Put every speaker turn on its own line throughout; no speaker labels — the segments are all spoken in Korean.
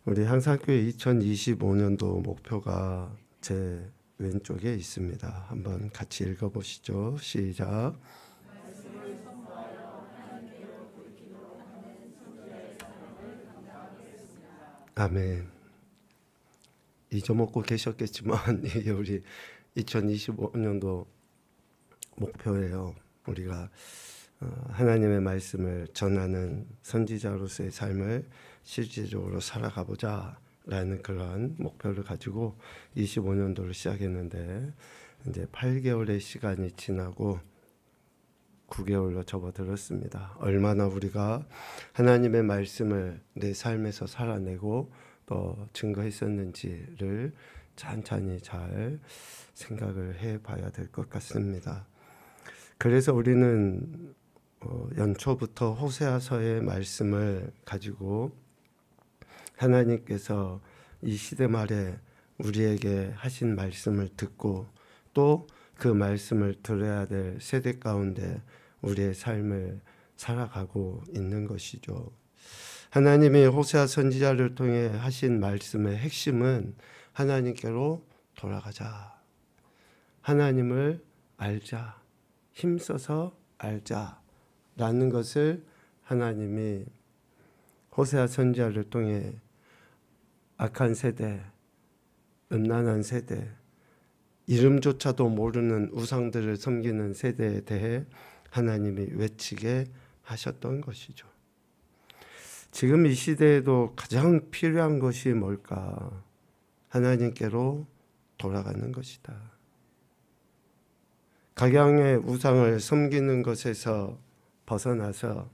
우리 항상교회 2025년도 목표가 제 왼쪽에 있습니다. 한번 같이 읽어보시죠. 시작. 아멘. 잊어먹고 계셨겠지만 이게 우리 2025년도 목표예요. 우리가 하나님의 말씀을 전하는 선지자로서의 삶을 실질적으로 살아가보자 라는 그런 목표를 가지고 25년도를 시작했는데 이제 8개월의 시간이 지나고 9개월로 접어들었습니다. 얼마나 우리가 하나님의 말씀을 내 삶에서 살아내고 또 증거했었는지를 찬찬히 잘 생각을 해봐야 될 것 같습니다. 그래서 우리는 연초부터 호세아서의 말씀을 가지고 하나님께서 이 시대 말에 우리에게 하신 말씀을 듣고 또 그 말씀을 들어야 될 세대 가운데 우리의 삶을 살아가고 있는 것이죠. 하나님이 호세아 선지자를 통해 하신 말씀의 핵심은 하나님께로 돌아가자. 하나님을 알자. 힘써서 알자라는 것을 하나님이 호세아 선지자를 통해 악한 세대, 음란한 세대, 이름조차도 모르는 우상들을 섬기는 세대에 대해 하나님이 외치게 하셨던 것이죠. 지금 이 시대에도 가장 필요한 것이 뭘까? 하나님께로 돌아가는 것이다. 각양의 우상을 섬기는 것에서 벗어나서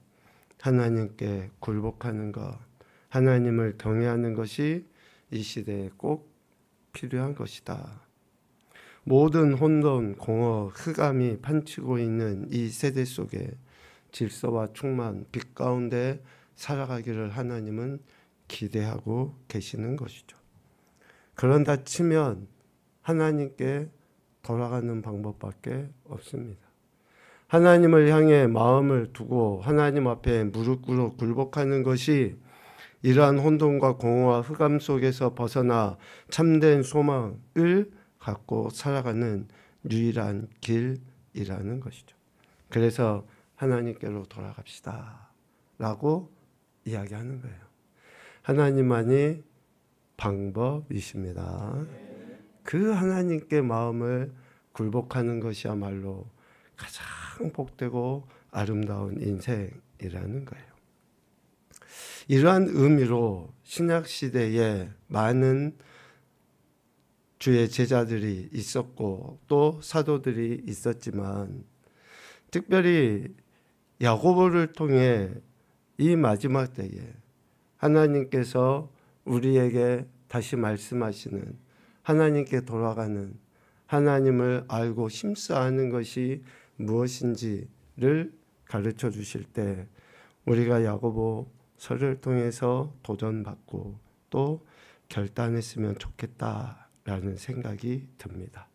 하나님께 굴복하는 것, 하나님을 경외하는 것이 이 시대에 꼭 필요한 것이다. 모든 혼돈, 공허, 흑암이 판치고 있는 이 세대 속에 질서와 충만, 빛 가운데 살아가기를 하나님은 기대하고 계시는 것이죠. 그런다 치면 하나님께 돌아가는 방법밖에 없습니다. 하나님을 향해 마음을 두고 하나님 앞에 무릎 꿇어 굴복하는 것이 이러한 혼돈과 공허와 흑암 속에서 벗어나 참된 소망을 갖고 살아가는 유일한 길이라는 것이죠. 그래서 하나님께로 돌아갑시다 라고 이야기하는 거예요. 하나님만이 방법이십니다. 그 하나님께 마음을 굴복하는 것이야말로 가장 복되고 아름다운 인생이라는 거예요. 이러한 의미로 신약시대에 많은 주의 제자들이 있었고 또 사도들이 있었지만 특별히 야고보를 통해 이 마지막 때에 하나님께서 우리에게 다시 말씀하시는 하나님께 돌아가는 하나님을 알고 힘써하는 것이 무엇인지를 가르쳐 주실 때 우리가 야고보서를 통해서 도전받고 또 결단했으면 좋겠다라는 생각이 듭니다.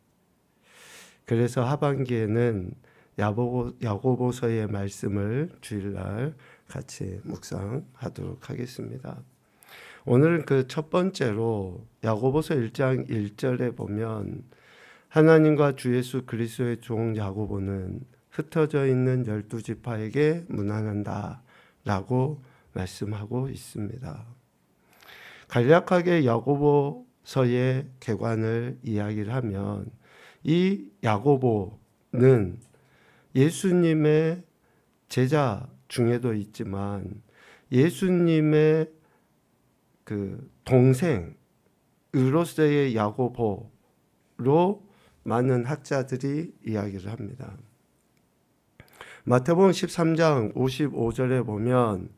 그래서 하반기에는 야고보서의 말씀을 주일날 같이 묵상하도록 하겠습니다. 오늘은 그 첫 번째로 야고보서 1장 1절에 보면 하나님과 주 예수 그리스도의 종 야고보는 흩어져 있는 12지파에게 문안한다 라고 말씀하고 있습니다. 간략하게 야고보서의 개관을 이야기를 하면 이 야고보는 예수님의 제자 중에도 있지만 예수님의 그 동생으로서의 야고보로 많은 학자들이 이야기를 합니다. 마태복음 13장 55절에 보면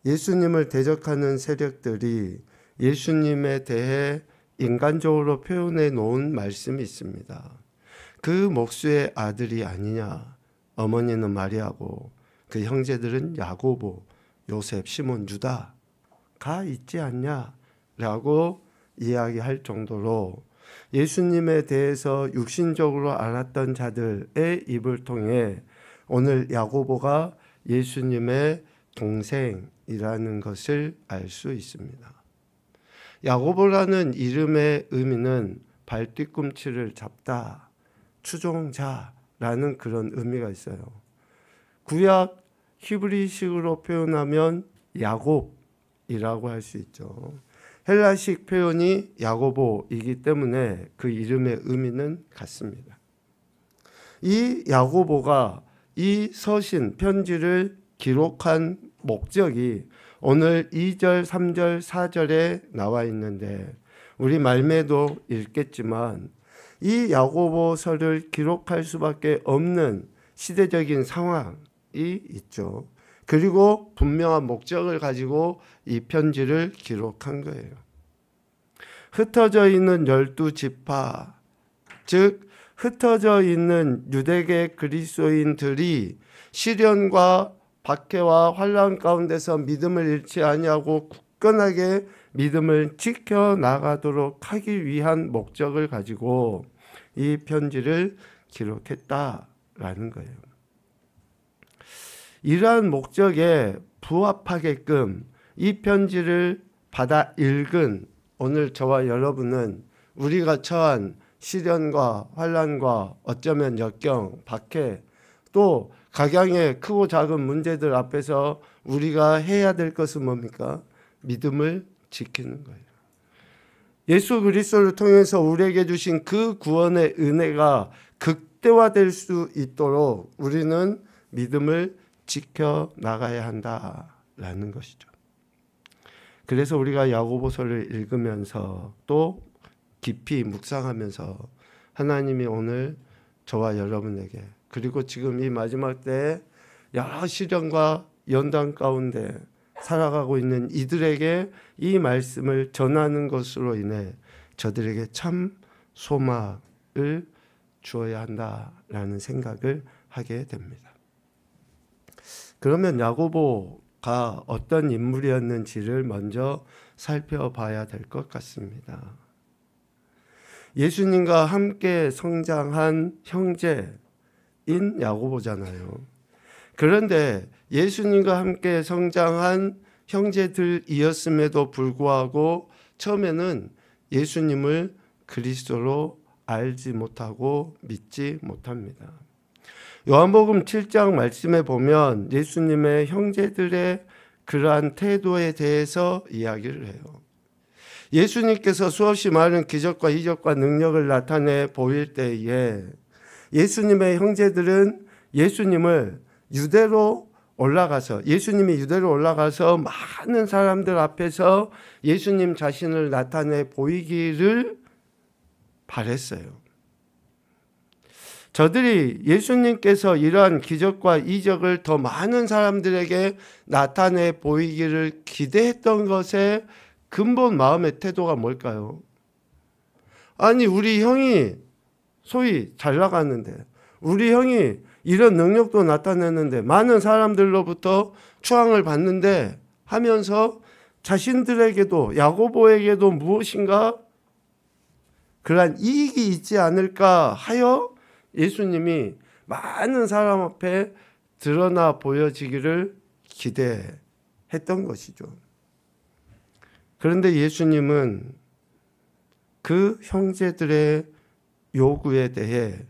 예수님을 대적하는 세력들이 예수님에 대해 인간적으로 표현해 놓은 말씀이 있습니다. 그 목수의 아들이 아니냐, 어머니는 마리아고 그 형제들은 야고보, 요셉, 시몬, 유다가 있지 않냐라고 이야기할 정도로 예수님에 대해서 육신적으로 알았던 자들의 입을 통해 오늘 야고보가 예수님의 동생이라는 것을 알 수 있습니다. 야고보라는 이름의 의미는 발 뒤꿈치를 잡다, 추종자라는 그런 의미가 있어요. 구약 히브리식으로 표현하면 야곱이라고 할 수 있죠. 헬라식 표현이 야고보이기 때문에 그 이름의 의미는 같습니다. 이 야고보가 이 서신 편지를 기록한 목적이 오늘 2절, 3절, 4절에 나와 있는데 우리 말매도 읽겠지만 이 야고보서를 기록할 수밖에 없는 시대적인 상황이 있죠. 그리고 분명한 목적을 가지고 이 편지를 기록한 거예요. 흩어져 있는 12지파, 즉 흩어져 있는 유대계 그리스도인들이 시련과 박해와 환난 가운데서 믿음을 잃지 아니하고 굳건하게 믿음을 지켜나가도록 하기 위한 목적을 가지고 이 편지를 기록했다라는 거예요. 이러한 목적에 부합하게끔 이 편지를 받아 읽은 오늘 저와 여러분은 우리가 처한 시련과 환난과 어쩌면 역경, 박해, 또 각양의 크고 작은 문제들 앞에서 우리가 해야 될 것은 뭡니까? 믿음을 지키는 거예요. 예수 그리스도를 통해서 우리에게 주신 그 구원의 은혜가 극대화될 수 있도록 우리는 믿음을 지켜나가야 한다라는 것이죠. 그래서 우리가 야고보서를 읽으면서 또 깊이 묵상하면서 하나님이 오늘 저와 여러분에게 그리고 지금 이 마지막 때에 여러 시련과 연단 가운데 살아가고 있는 이들에게 이 말씀을 전하는 것으로 인해 저들에게 참 소망을 주어야 한다라는 생각을 하게 됩니다. 그러면 야고보가 어떤 인물이었는지를 먼저 살펴봐야 될 것 같습니다. 예수님과 함께 성장한 형제인 야고보잖아요. 그런데 예수님과 함께 성장한 형제들이었음에도 불구하고 처음에는 예수님을 그리스도로 알지 못하고 믿지 못합니다. 요한복음 7장 말씀에 보면 예수님의 형제들의 그러한 태도에 대해서 이야기를 해요. 예수님께서 수없이 많은 기적과 이적과 능력을 나타내 보일 때에 예수님의 형제들은 예수님이 유대로 올라가서 많은 사람들 앞에서 예수님 자신을 나타내 보이기를 바랬어요. 저들이 예수님께서 이러한 기적과 이적을 더 많은 사람들에게 나타내 보이기를 기대했던 것의 근본 마음의 태도가 뭘까요? 아니, 우리 형이 소위 잘 나갔는데, 우리 형이 이런 능력도 나타냈는데, 많은 사람들로부터 추앙을 받는데 하면서 자신들에게도, 야고보에게도 무엇인가 그러한 이익이 있지 않을까 하여 예수님이 많은 사람 앞에 드러나 보여지기를 기대했던 것이죠. 그런데 예수님은 그 형제들의 요구에 대해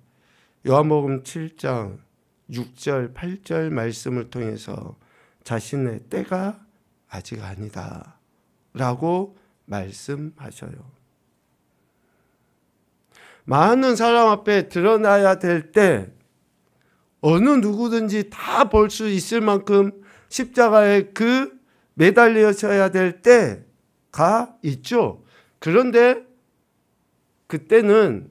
요한복음 7장 6절, 8절 말씀을 통해서 자신의 때가 아직 아니다 라고 말씀하셔요. 많은 사람 앞에 드러나야 될 때 어느 누구든지 다 볼 수 있을 만큼 십자가에 그 매달려져야 될 때가 있죠. 그런데 그때는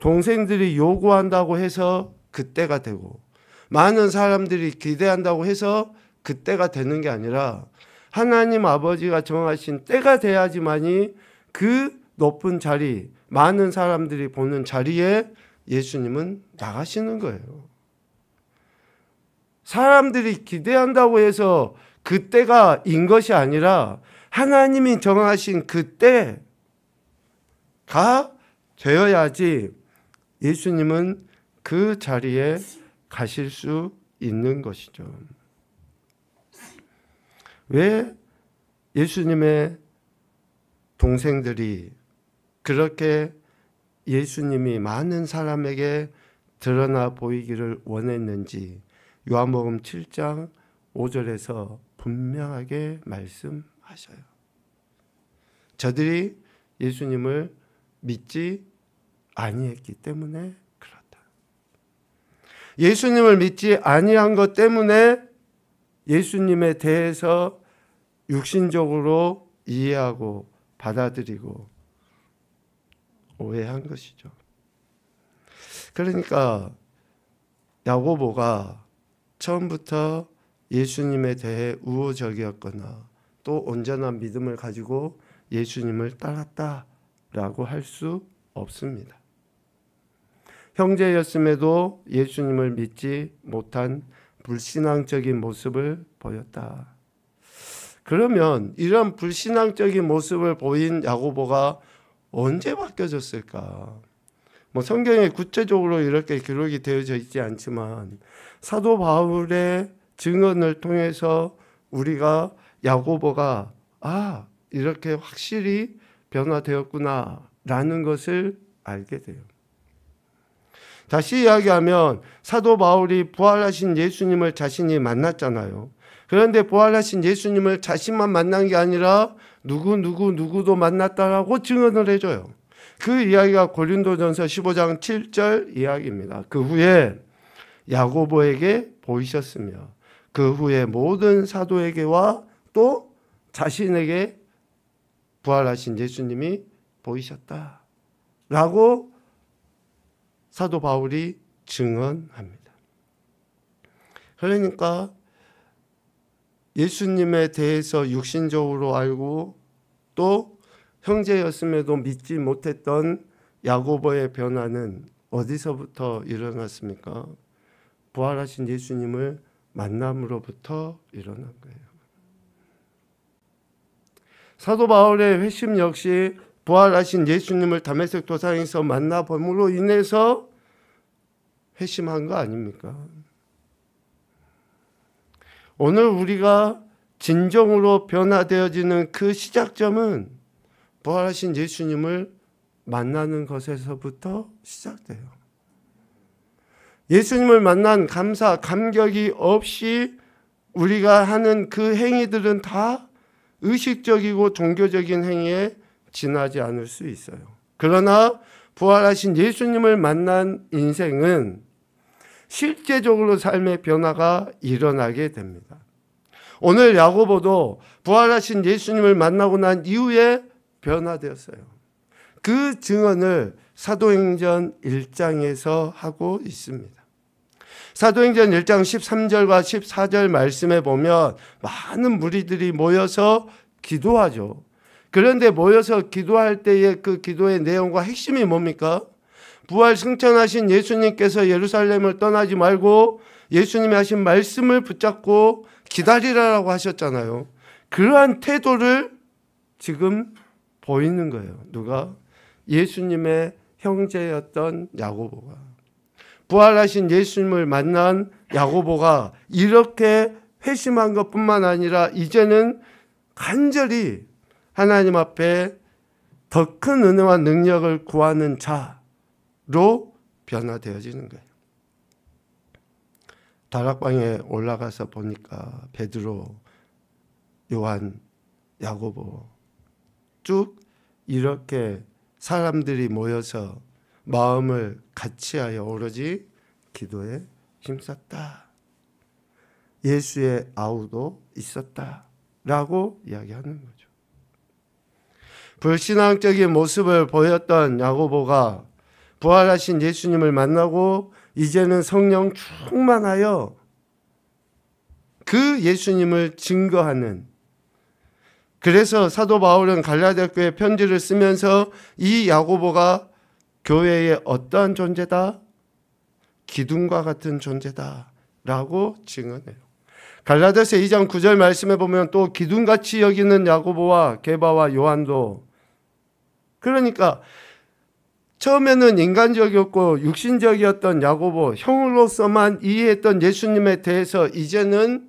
동생들이 요구한다고 해서 그때가 되고 많은 사람들이 기대한다고 해서 그때가 되는 게 아니라 하나님 아버지가 정하신 때가 돼야지만이 그 높은 자리, 많은 사람들이 보는 자리에 예수님은 나가시는 거예요. 사람들이 기대한다고 해서 그때가 인 것이 아니라 하나님이 정하신 그때가 되어야지 예수님은 그 자리에 가실 수 있는 것이죠. 왜 예수님의 동생들이 그렇게 예수님이 많은 사람에게 드러나 보이기를 원했는지 요한복음 7장 5절에서 분명하게 말씀하셔요. 저들이 예수님을 믿지 아니했기 때문에 그렇다. 예수님을 믿지 아니한 것 때문에 예수님에 대해서 육신적으로 이해하고 받아들이고 오해한 것이죠. 그러니까 야고보가 처음부터 예수님에 대해 우호적이었거나 또 온전한 믿음을 가지고 예수님을 따랐다라고 할 수 없습니다. 형제였음에도 예수님을 믿지 못한 불신앙적인 모습을 보였다. 그러면 이런 불신앙적인 모습을 보인 야고보가 언제 바뀌어졌을까? 성경에 구체적으로 이렇게 기록이 되어져 있지 않지만 사도 바울의 증언을 통해서 우리가 야고보가 이렇게 확실히 변화되었구나라는 것을 알게 돼요. 다시 이야기하면 사도 바울이 부활하신 예수님을 자신이 만났잖아요. 그런데 부활하신 예수님을 자신만 만난 게 아니라 누구도 만났다라고 증언을 해줘요. 그 이야기가 고린도전서 15장 7절 이야기입니다. 그 후에 야고보에게 보이셨으며 그 후에 모든 사도에게와 또 자신에게 부활하신 예수님이 보이셨다라고 사도 바울이 증언합니다. 그러니까 예수님에 대해서 육신적으로 알고 또 형제였음에도 믿지 못했던 야고보의 변화는 어디서부터 일어났습니까? 부활하신 예수님을 만남으로부터 일어난 거예요. 사도 바울의 회심 역시 부활하신 예수님을 다메섹 도상에서 만나봄으로 인해서 회심한 거 아닙니까? 오늘 우리가 진정으로 변화되어지는 그 시작점은 부활하신 예수님을 만나는 것에서부터 시작돼요. 예수님을 만난 감사, 감격이 없이 우리가 하는 그 행위들은 다 의식적이고 종교적인 행위에 지나지 않을 수 있어요. 그러나 부활하신 예수님을 만난 인생은 실제적으로 삶의 변화가 일어나게 됩니다. 오늘 야고보도 부활하신 예수님을 만나고 난 이후에 변화되었어요. 그 증언을 사도행전 1장에서 하고 있습니다. 사도행전 1장 13절과 14절 말씀에 보면 많은 무리들이 모여서 기도하죠. 그런데 모여서 기도할 때의 그 기도의 내용과 핵심이 뭡니까? 부활 승천하신 예수님께서 예루살렘을 떠나지 말고 예수님이 하신 말씀을 붙잡고 기다리라고 하셨잖아요. 그러한 태도를 지금 보이는 거예요. 누가? 예수님의 형제였던 야고보가. 부활하신 예수님을 만난 야고보가 이렇게 회심한 것뿐만 아니라 이제는 간절히 하나님 앞에 더 큰 은혜와 능력을 구하는 자로 변화되어지는 거예요. 다락방에 올라가서 보니까 베드로, 요한, 야고보 쭉 이렇게 사람들이 모여서 마음을 같이하여 오로지 기도에 힘썼다. 예수의 아우도 있었다라고 이야기하는 거죠. 불신앙적인 모습을 보였던 야고보가 부활하신 예수님을 만나고 이제는 성령 충만하여 그 예수님을 증거하는, 그래서 사도 바울은 갈라디아 교회 편지를 쓰면서 이 야고보가 교회의 어떠한 존재다? 기둥과 같은 존재다라고 증언해요. 갈라디아서 2장 9절 말씀에 보면 또 기둥같이 여기는 야고보와 게바와 요한도, 그러니까 처음에는 인간적이었고 육신적이었던 야고보, 형으로서만 이해했던 예수님에 대해서 이제는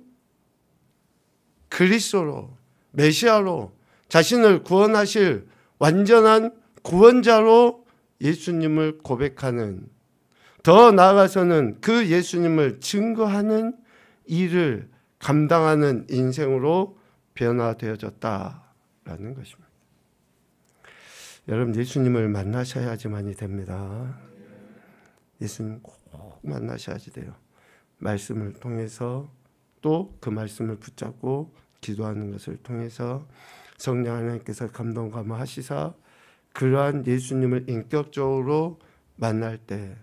그리스도로, 메시아로, 자신을 구원하실 완전한 구원자로 예수님을 고백하는, 더 나아가서는 그 예수님을 증거하는 일을 감당하는 인생으로 변화되어졌다라는 것입니다. 여러분, 예수님을 만나셔야지만이 됩니다. 예수님 꼭 만나셔야지 돼요. 말씀을 통해서, 또 그 말씀을 붙잡고 기도하는 것을 통해서 성령 하나님께서 감동 감화하시사 그러한 예수님을 인격적으로 만날 때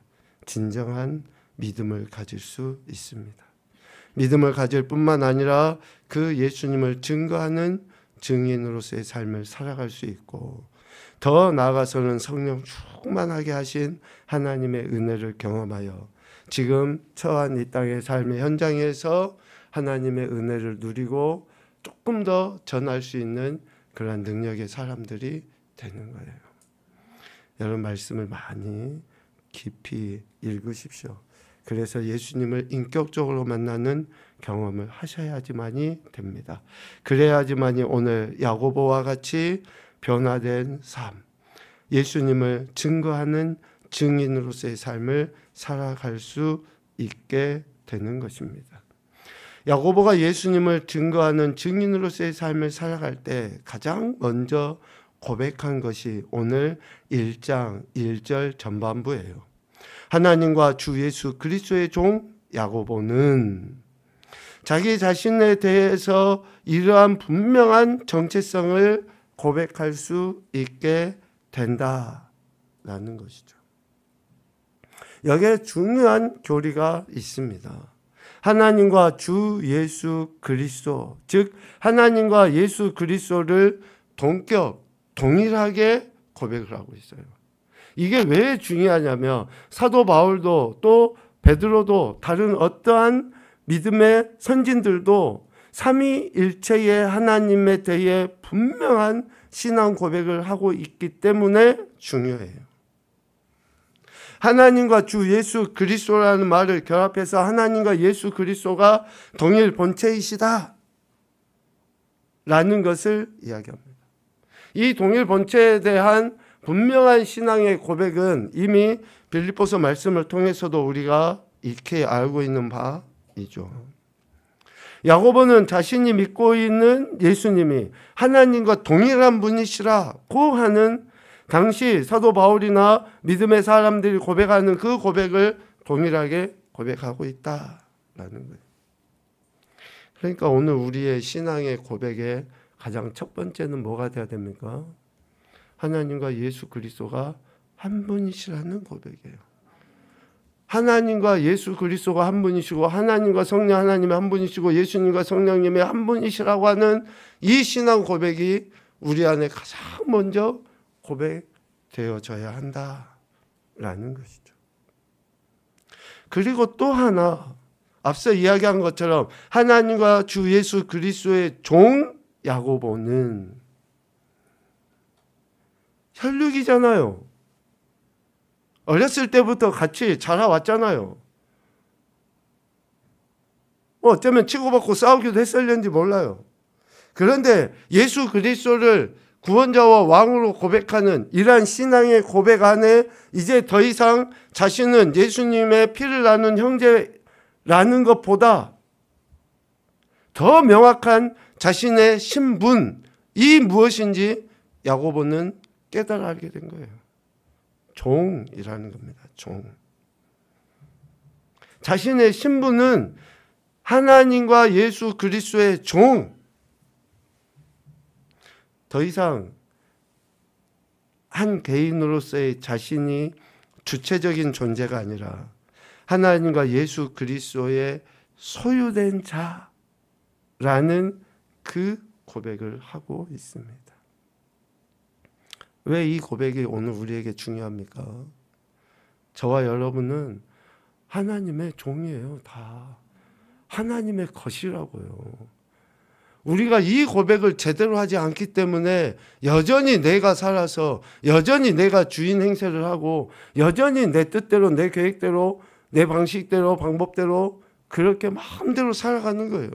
진정한 믿음을 가질 수 있습니다. 믿음을 가질 뿐만 아니라 그 예수님을 증거하는 증인으로서의 삶을 살아갈 수 있고, 더 나아가서는 성령 충만하게 하신 하나님의 은혜를 경험하여 지금 처한 이 땅의 삶의 현장에서 하나님의 은혜를 누리고 조금 더 전할 수 있는 그런 능력의 사람들이 되는 거예요. 여러분, 말씀을 많이 깊이 읽으십시오. 그래서 예수님을 인격적으로 만나는 경험을 하셔야지만이 됩니다. 그래야지만이 오늘 야고보와 같이 변화된 삶, 예수님을 증거하는 증인으로서의 삶을 살아갈 수 있게 되는 것입니다. 야고보가 예수님을 증거하는 증인으로서의 삶을 살아갈 때 가장 먼저 고백한 것이 오늘 1장 1절 전반부예요. 하나님과 주 예수 그리스도의 종 야고보는 자기 자신에 대해서 이러한 분명한 정체성을 고백할 수 있게 된다라는 것이죠. 여기에 중요한 교리가 있습니다. 하나님과 주 예수 그리스도, 즉 하나님과 예수 그리스도를 동일하게 고백을 하고 있어요. 이게 왜 중요하냐면 사도 바울도 또 베드로도 다른 어떠한 믿음의 선진들도 삼위일체의 하나님에 대해 분명한 신앙 고백을 하고 있기 때문에 중요해요. 하나님과 주 예수 그리스도라는 말을 결합해서 하나님과 예수 그리스도가 동일 본체이시다 라는 것을 이야기합니다. 이 동일 본체에 대한 분명한 신앙의 고백은 이미 빌립보서 말씀을 통해서도 우리가 익히 알고 있는 바이죠. 야고보는 자신이 믿고 있는 예수님이 하나님과 동일한 분이시라고 하는, 당시 사도 바울이나 믿음의 사람들이 고백하는 그 고백을 동일하게 고백하고 있다라는 거예요. 그러니까 오늘 우리의 신앙의 고백의 가장 첫 번째는 뭐가 돼야 됩니까? 하나님과 예수 그리스도가 한 분이시라는 고백이에요. 하나님과 예수 그리스도가 한 분이시고 하나님과 성령 하나님이 한 분이시고 예수님과 성령님이 한 분이시라고 하는 이 신앙 고백이 우리 안에 가장 먼저 고백되어져야 한다라는 것이죠. 그리고 또 하나, 앞서 이야기한 것처럼 하나님과 주 예수 그리스도의 종 야고보는 혈육이잖아요. 어렸을 때부터 같이 자라왔잖아요. 어쩌면 치고받고 싸우기도 했을는지 몰라요. 그런데 예수 그리스도를 구원자와 왕으로 고백하는 이러한 신앙의 고백 안에 이제 더 이상 자신은 예수님의 피를 나눈 형제라는 것보다 더 명확한 자신의 신분이 무엇인지 야고보는 깨달아 알게 된 거예요. 종이라는 겁니다. 종. 자신의 신분은 하나님과 예수 그리스도의 종. 더 이상 한 개인으로서의 자신이 주체적인 존재가 아니라 하나님과 예수 그리스도의 소유된 자라는 그 고백을 하고 있습니다. 왜 이 고백이 오늘 우리에게 중요합니까? 저와 여러분은 하나님의 종이에요. 다 하나님의 것이라고요. 우리가 이 고백을 제대로 하지 않기 때문에 여전히 내가 살아서, 여전히 내가 주인 행세를 하고, 여전히 내 뜻대로, 내 계획대로, 내 방식대로, 방법대로 그렇게 마음대로 살아가는 거예요.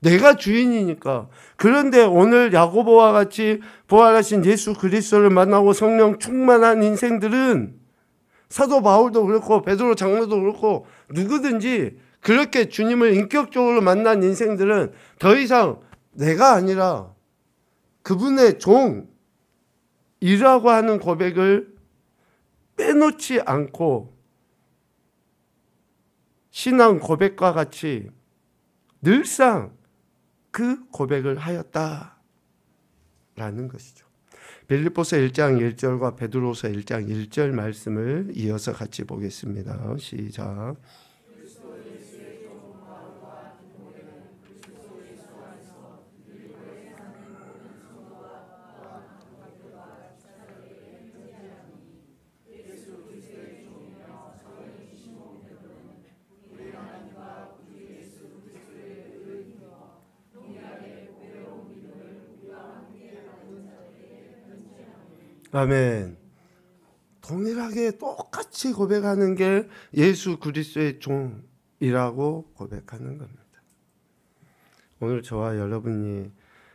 내가 주인이니까. 그런데 오늘 야고보와 같이 부활하신 예수 그리스도를 만나고 성령 충만한 인생들은, 사도 바울도 그렇고 베드로 장로도 그렇고 누구든지 그렇게 주님을 인격적으로 만난 인생들은 더 이상 내가 아니라 그분의 종이라고 하는 고백을 빼놓지 않고 신앙 고백과 같이 늘상 그 고백을 하였다라는 것이죠. 빌립보서 1장 1절과 베드로서 1장 1절 말씀을 이어서 같이 보겠습니다. 시작. 아멘. 동일하게 똑같이 고백하는 게 예수 그리스도의 종이라고 고백하는 겁니다. 오늘 저와 여러분이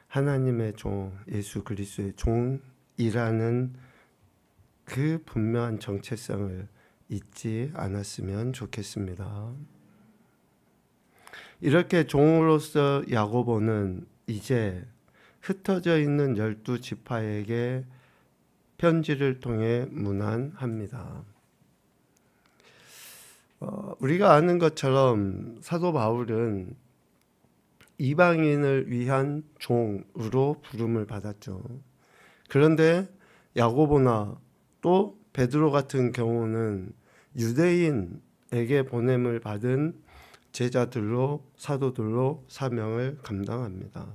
하나님의 종, 예수 그리스도의 종이라는 그 분명한 정체성을 잊지 않았으면 좋겠습니다. 이렇게 종으로서 야고보는 이제 흩어져 있는 12지파에게 편지를 통해 문안합니다. 우리가 아는 것처럼 사도 바울은 이방인을 위한 종으로 부름을 받았죠. 그런데 야고보나 또 베드로 같은 경우는 유대인에게 보냄을 받은 제자들로, 사도들로 사명을 감당합니다.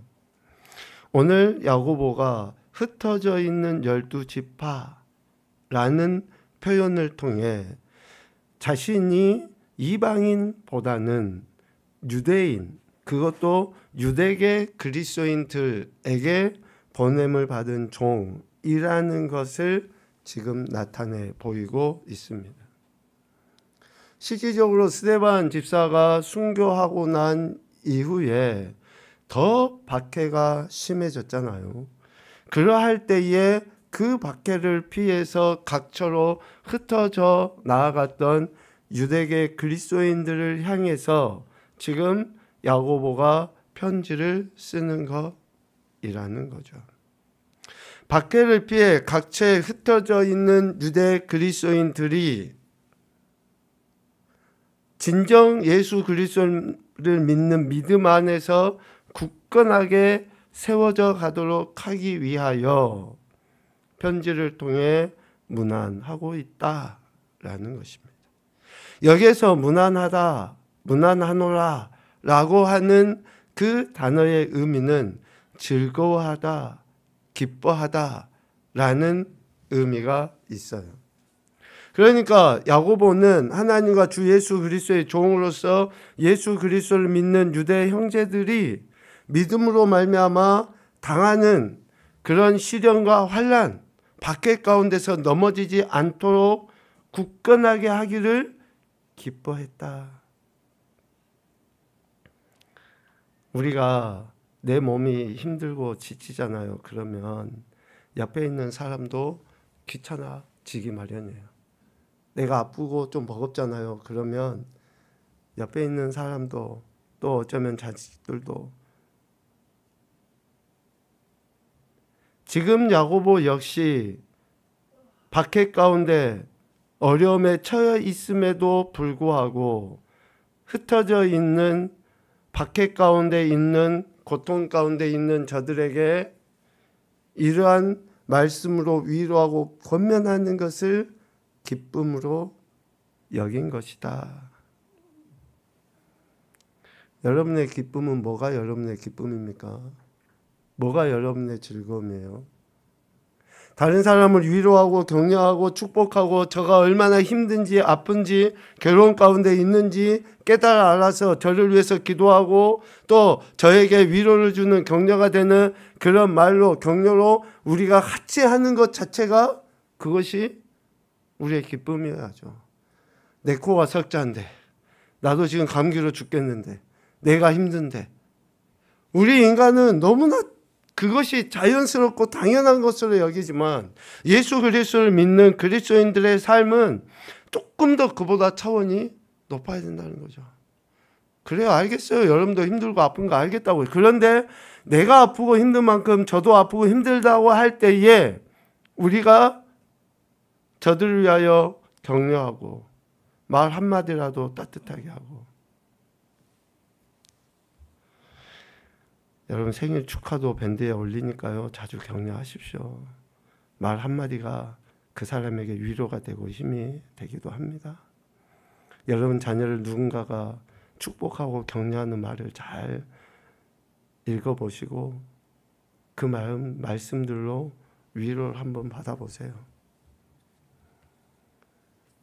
오늘 야고보가 흩어져 있는 12지파라는 표현을 통해 자신이 이방인보다는 유대인, 그것도 유대계 그리스도인들에게 보냄을 받은 종이라는 것을 지금 나타내 보이고 있습니다. 시기적으로 스데반 집사가 순교하고 난 이후에 더 박해가 심해졌잖아요. 그러할 때에 그 박해를 피해서 각처로 흩어져 나아갔던 유대계 그리스도인들을 향해서 지금 야고보가 편지를 쓰는 것이라는 거죠. 박해를 피해 각처에 흩어져 있는 유대 그리스도인들이 진정 예수 그리스도를 믿는 믿음 안에서 굳건하게 세워져 가도록 하기 위하여 편지를 통해 문안하고 있다라는 것입니다. 여기에서 문안하다, 문안하노라 라고 하는 그 단어의 의미는 즐거워하다, 기뻐하다 라는 의미가 있어요. 그러니까 야고보는 하나님과 주 예수 그리스도의 종으로서 예수 그리스도를 믿는 유대 형제들이 믿음으로 말미암아 당하는 그런 시련과 환난, 박해 가운데서 넘어지지 않도록 굳건하게 하기를 기뻐했다. 우리가 내 몸이 힘들고 지치잖아요. 그러면 옆에 있는 사람도 귀찮아지기 마련이에요. 내가 아프고 좀 버겁잖아요. 그러면 옆에 있는 사람도 또 어쩌면 자식들도. 지금 야고보 역시 박해 가운데 어려움에 처해 있음에도 불구하고 흩어져 있는 박해 가운데 있는 고통 가운데 있는 저들에게 이러한 말씀으로 위로하고 권면하는 것을 기쁨으로 여긴 것이다. 여러분의 기쁨은 뭐가 여러분의 기쁨입니까? 뭐가 여러분의 즐거움이에요? 다른 사람을 위로하고 격려하고 축복하고 저가 얼마나 힘든지 아픈지 괴로운 가운데 있는지 깨달아 알아서 저를 위해서 기도하고 또 저에게 위로를 주는 격려가 되는 그런 말로 격려로 우리가 같이 하는 것 자체가 그것이 우리의 기쁨이야죠. 내 코가 석자인데 나도 지금 감기로 죽겠는데 내가 힘든데 우리 인간은 너무나 그것이 자연스럽고 당연한 것으로 여기지만 예수 그리스도를 믿는 그리스도인들의 삶은 조금 더 그보다 차원이 높아야 된다는 거죠. 그래요, 알겠어요. 여러분도 힘들고 아픈 거 알겠다고요. 그런데 내가 아프고 힘든 만큼 저도 아프고 힘들다고 할 때에 우리가 저들을 위하여 격려하고 말 한마디라도 따뜻하게 하고, 여러분 생일 축하도 밴드에 올리니까요, 자주 격려하십시오. 말 한마디가 그 사람에게 위로가 되고 힘이 되기도 합니다. 여러분 자녀를 누군가가 축복하고 격려하는 말을 잘 읽어보시고 그 말씀들로 위로를 한번 받아보세요.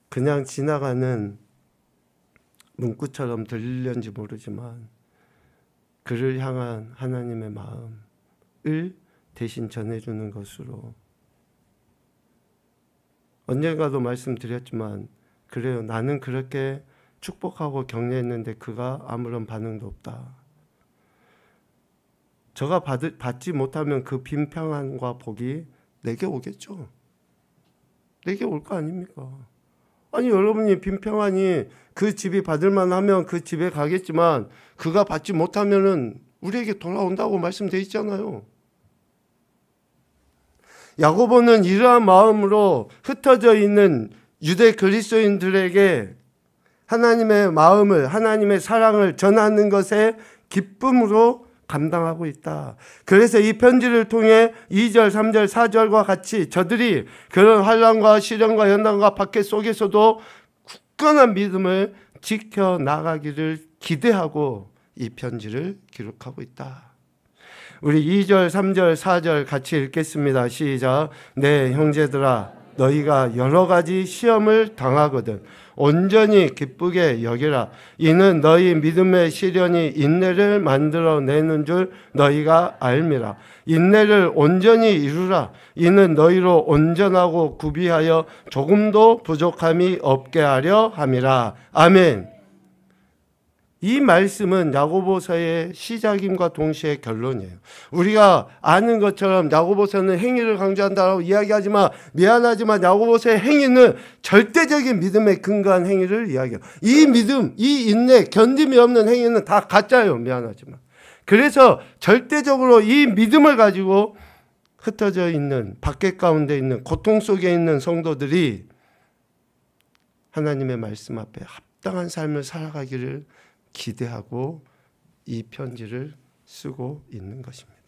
그냥 지나가는 문구처럼 들리려는지 모르지만 그를 향한 하나님의 마음을 대신 전해주는 것으로, 언젠가도 말씀드렸지만 그래요, 나는 그렇게 축복하고 격려했는데 그가 아무런 반응도 없다. 저가 받지 못하면 그 빈평안과 복이 내게 오겠죠. 내게 올 거 아닙니까? 아니 여러분이 빈평안이 그 집이 받을만 하면 그 집에 가겠지만 그가 받지 못하면은 우리에게 돌아온다고 말씀되어 있잖아요. 야고보는 이러한 마음으로 흩어져 있는 유대 그리스도인들에게 하나님의 마음을, 하나님의 사랑을 전하는 것에 기쁨으로 감당하고 있다. 그래서 이 편지를 통해 2절, 3절, 4절과 같이 저들이 그런 환난과 시련과 연단과 박해 속에서도 굳건한 믿음을 지켜나가기를 기대하고 이 편지를 기록하고 있다. 우리 2절, 3절, 4절 같이 읽겠습니다. 시작. 내 형제들아, 너희가 여러 가지 시험을 당하거든 온전히 기쁘게 여기라. 이는 너희 믿음의 시련이 인내를 만들어내는 줄 너희가 알미라. 인내를 온전히 이루라. 이는 너희로 온전하고 구비하여 조금도 부족함이 없게 하려 함이라. 아멘. 이 말씀은 야고보서의 시작임과 동시에 결론이에요. 우리가 아는 것처럼 야고보서는 행위를 강조한다고 이야기하지만 미안하지만 야고보서의 행위는 절대적인 믿음에 근거한 행위를 이야기해요. 이 믿음, 이 인내, 견딤이 없는 행위는 다 가짜예요. 미안하지만. 그래서 절대적으로 이 믿음을 가지고 흩어져 있는, 밖에 가운데 있는, 고통 속에 있는 성도들이 하나님의 말씀 앞에 합당한 삶을 살아가기를 기대하고 이 편지를 쓰고 있는 것입니다.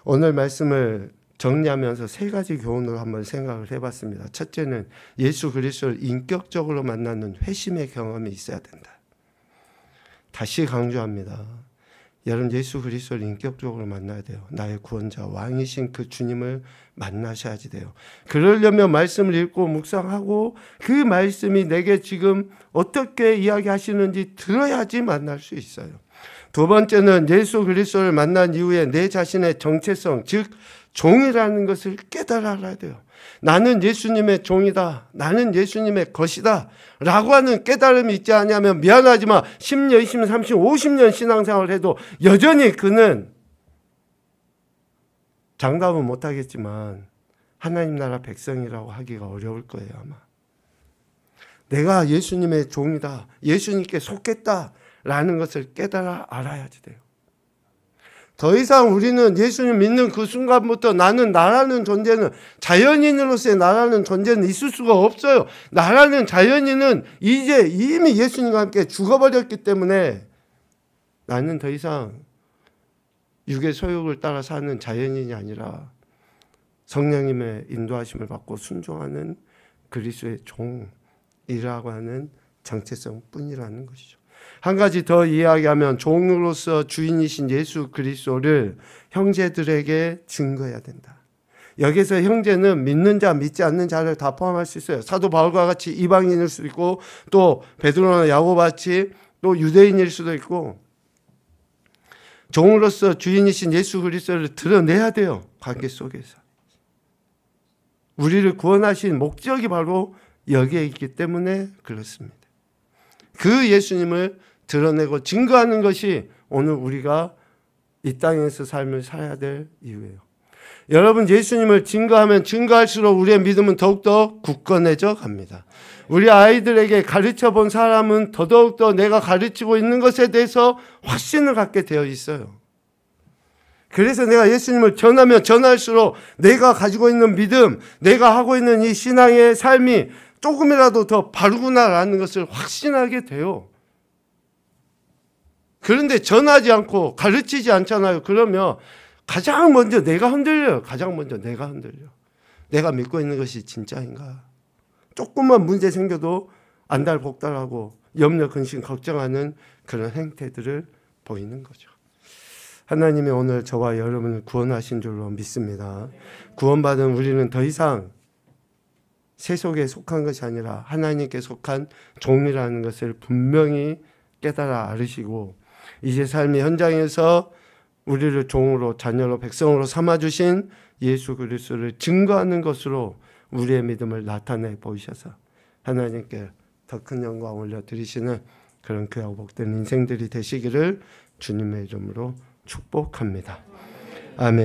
오늘 말씀을 정리하면서 세 가지 교훈을 한번 생각을 해봤습니다. 첫째는 예수 그리스도를 인격적으로 만나는 회심의 경험이 있어야 된다. 다시 강조합니다. 여러분 예수 그리스도를 인격적으로 만나야 돼요. 나의 구원자 왕이신 그 주님을 만나셔야지 돼요. 그러려면 말씀을 읽고 묵상하고 그 말씀이 내게 지금 어떻게 이야기하시는지 들어야지 만날 수 있어요. 두 번째는 예수 그리스도를 만난 이후에 내 자신의 정체성, 즉 종이라는 것을 깨달아 알아야 돼요. 나는 예수님의 종이다. 나는 예수님의 것이다. 라고 하는 깨달음이 있지 않냐면 미안하지만 10년, 20년, 30년, 50년 신앙생활을 해도 여전히 그는 장담은 못하겠지만 하나님 나라 백성이라고 하기가 어려울 거예요. 아마 내가 예수님의 종이다. 예수님께 속했다. 라는 것을 깨달아 알아야지 돼요. 더 이상 우리는 예수님 믿는 그 순간부터 나는 나라는 존재는, 자연인으로서의 나라는 존재는 있을 수가 없어요. 나라는 자연인은 이제 이미 예수님과 함께 죽어버렸기 때문에 나는 더 이상 육의 소욕을 따라 사는 자연인이 아니라 성령님의 인도하심을 받고 순종하는 그리스도의 종이라고 하는 정체성 뿐이라는 것이죠. 한 가지 더 이야기하면 종으로서 주인이신 예수 그리스도를 형제들에게 증거해야 된다. 여기서 형제는 믿는 자, 믿지 않는 자를 다 포함할 수 있어요. 사도 바울과 같이 이방인일 수도 있고 또 베드로나 야고보같이 또 유대인일 수도 있고 종으로서 주인이신 예수 그리스도를 드러내야 돼요. 관계 속에서. 우리를 구원하신 목적이 바로 여기에 있기 때문에 그렇습니다. 그 예수님을 드러내고 증거하는 것이 오늘 우리가 이 땅에서 삶을 살아야 될 이유예요. 여러분, 예수님을 증거하면 증거할수록 우리의 믿음은 더욱더 굳건해져 갑니다. 우리 아이들에게 가르쳐 본 사람은 더더욱더 내가 가르치고 있는 것에 대해서 확신을 갖게 되어 있어요. 그래서 내가 예수님을 전하면 전할수록 내가 가지고 있는 믿음, 내가 하고 있는 이 신앙의 삶이 조금이라도 더 바르구나라는 것을 확신하게 돼요. 그런데 전하지 않고 가르치지 않잖아요. 그러면 가장 먼저 내가 흔들려요. 가장 먼저 내가 흔들려. 내가 믿고 있는 것이 진짜인가? 조금만 문제 생겨도 안달복달하고 염려, 근심, 걱정하는 그런 행태들을 보이는 거죠. 하나님이 오늘 저와 여러분을 구원하신 줄로 믿습니다. 구원받은 우리는 더 이상 세속에 속한 것이 아니라 하나님께 속한 종이라는 것을 분명히 깨달아 알으시고, 이제 삶의 현장에서 우리를 종으로, 자녀로, 백성으로 삼아주신 예수 그리스도를 증거하는 것으로 우리의 믿음을 나타내 보이셔서 하나님께 더 큰 영광 올려드리시는 그런 귀하고 복된 인생들이 되시기를 주님의 이름으로 축복합니다. 아멘.